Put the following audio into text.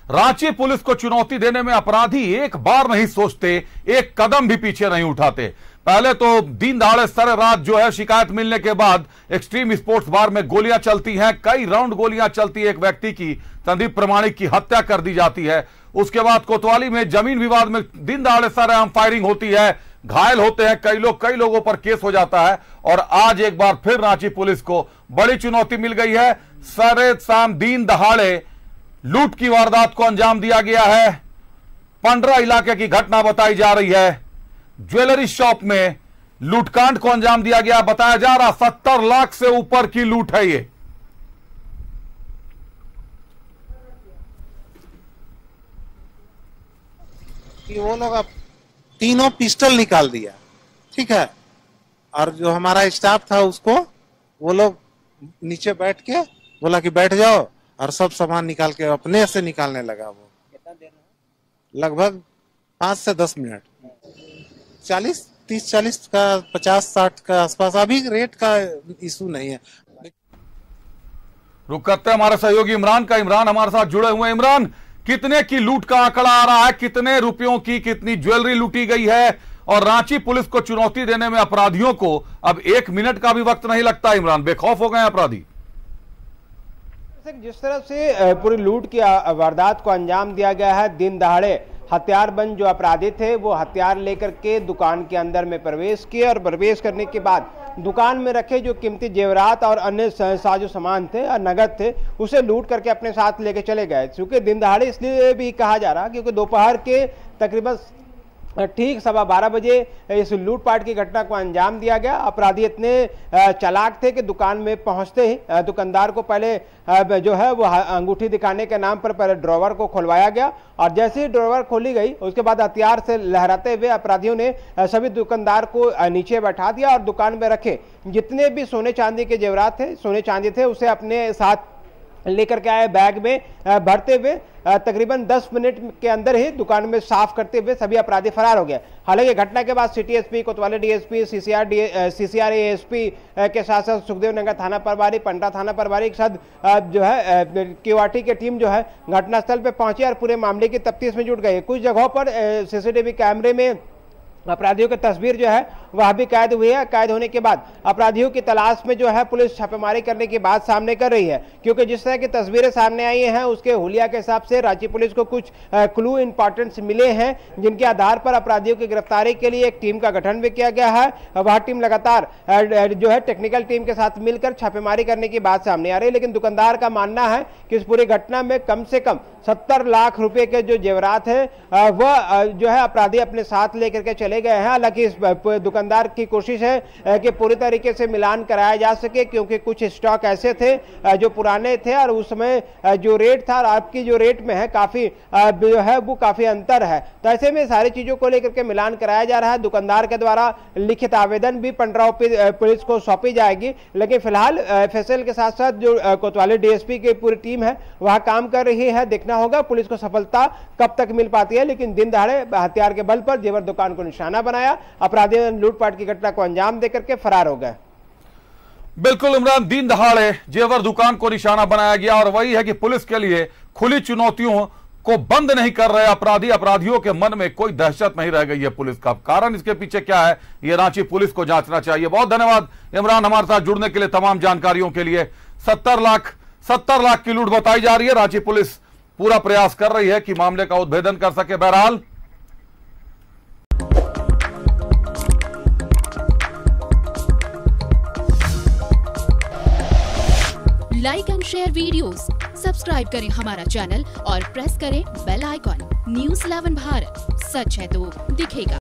Ranchi police को चुनौती देने में अपराधी एक बार नहीं सोचते, एक कदम भी पीछे नहीं उठाते। पहले तो दिन दहाड़े सारे रात जो है शिकायत मिलने के बाद एक्सट्रीम स्पोर्ट्स बार में गोलियां चलती हैं, कई राउंड गोलियां चलती है, एक व्यक्ति की संदीप प्रमाणिक की हत्या कर दी जाती है। उसके बाद कोतवाली में जमीन विवाद में दिन दहाड़े सारे आम फायरिंग होती है, घायल होते हैं कई लोगों पर केस हो जाता है। और आज एक बार फिर रांची पुलिस को बड़ी चुनौती मिल गई है। सारे शाम दिन दहाड़े लूट की वारदात को अंजाम दिया गया है। पंडरा इलाके की घटना बताई जा रही है। ज्वेलरी शॉप में लूटकांड को अंजाम दिया गया, बताया जा रहा 70 लाख से ऊपर की लूट है ये। कि वो लोग अब तीनों पिस्टल निकाल दिया, ठीक है, और जो हमारा स्टाफ था उसको वो लोग नीचे बैठ के बोला कि बैठ जाओ, और सब सामान निकाल के अपने से निकालने लगा। वो कितना देर है? लगभग 5 से 10 मिनट। 30-40 का 50-60 का आसपास। अभी रेट का इशू नहीं है। रुक करते हैं हमारे सहयोगी इमरान का। इमरान हमारे साथ जुड़े हुए। इमरान, कितने की लूट का आंकड़ा आ रहा है? कितने रुपयों की कितनी ज्वेलरी लूटी गई है? और रांची पुलिस को चुनौती देने में अपराधियों को अब 1 मिनट का भी वक्त नहीं लगता। इमरान, बेखौफ हो गए अपराधी? जिस तरह से पूरी लूट की वारदात को अंजाम दिया गया है, दिन दहाड़े हथियारबंद जो अपराधी थे वो हथियार लेकर के दुकान के अंदर में प्रवेश किए, और प्रवेश करने के बाद दुकान में रखे जो कीमती जेवरात और अन्य साजो सामान थे और नगद थे उसे लूट करके अपने साथ लेके चले गए। चूंकि दिन दहाड़े इसलिए भी कहा जा रहा क्योंकि दोपहर के तकरीबन ठीक 12:15 बजे इस लूटपाट की घटना को अंजाम दिया गया। अपराधी इतने चालाक थे कि दुकान में पहुंचते ही दुकानदार को पहले जो है वो अंगूठी दिखाने के नाम पर पहले ड्रॉवर को खुलवाया गया, और जैसे ही ड्रॉवर खोली गई उसके बाद हथियार से लहराते हुए अपराधियों ने सभी दुकानदार को नीचे बैठा दिया और दुकान में रखे जितने भी सोने चांदी के जेवरात थे, सोने चांदी थे, उसे अपने साथ लेकर के आए बैग में भरते हुए तकरीबन 10 मिनट के अंदर ही दुकान में साफ करते हुए सभी अपराधी फरार हो गए। हालांकि घटना के बाद सिटी एसपी, कोतवाली डीएसपी, सीसीआर एएसपी के साथ साथ सुखदेव नगर थाना प्रभारी, पंडरा थाना प्रभारी के साथ जो है क्यूआरटी की टीम जो है घटनास्थल पर पहुंची और पूरे मामले की तफ्तीश में जुट गई। कुछ जगहों पर सीसीटीवी कैमरे में अपराधियों की तस्वीर जो है वह भी कैद हुई है। कैद होने के बाद अपराधियों की तलाश में जो है पुलिस छापेमारी करने की बात सामने कर रही है, क्योंकि जिस तरह की तस्वीरें सामने आई हैं उसके हुलिया के हिसाब से रांची पुलिस को कुछ क्लू इंपॉर्टेंट मिले हैं जिनके आधार पर अपराधियों की गिरफ्तारी के लिए एक टीम का गठन भी किया गया है। वह टीम लगातार जो है टेक्निकल टीम के साथ मिलकर छापेमारी करने की बात सामने आ रही है। लेकिन दुकानदार का मानना है कि इस पूरी घटना में कम से कम 70 लाख रुपए के जो जेवरात है वह जो है अपराधी अपने साथ लेकर के चले गए हैं। हालांकि इस दुकानदार की कोशिश है कि पूरी तरीके से मिलान कराया जा सके, क्योंकि कुछ स्टॉक ऐसे थे जो पुराने थे और उस समय जो रेट था और आपकी जो रेट में है काफी जो है वो काफी अंतर है। तो ऐसे में सारी चीजों को लेकर के मिलान कराया जा रहा है। दुकानदार के द्वारा लिखित आवेदन भी पंडरा पुलिस को सौंपी जाएगी। लेकिन फिलहाल एफएसएल के साथ साथ जो कोतवाली डीएसपी की पूरी टीम है वह काम कर रही है। देखना होगा पुलिस को सफलता कब तक मिल पाती है। लेकिन दिन दहाड़े हथियार के बल पर जेवर दुकान को निशाना बनाया, अपराधियों ने लूटपाट की घटना को अंजाम देकर के फरार हो गए। बिल्कुल इमरान, दिन दहाड़े जेवर दुकान को निशाना बनाया गया, और वही है कि पुलिस के लिए खुली चुनौतियों को बंद नहीं कर रहे अपराधी। अपराधियों के मन में कोई दहशत नहीं रह गई है पुलिस का। कारण इसके पीछे क्या है ये रांची पुलिस को जांचना चाहिए। बहुत धन्यवाद इमरान हमारे साथ जुड़ने के लिए, तमाम जानकारियों के लिए। 70 लाख की लूट बताई जा रही है। रांची पुलिस पूरा प्रयास कर रही है कि मामले का उद्भेदन कर सके। बहरहाल like and share videos, subscribe करें हमारा चैनल और प्रेस करें बेल आइकॉन। न्यूज़ 11 भारत, सच है तो दिखेगा।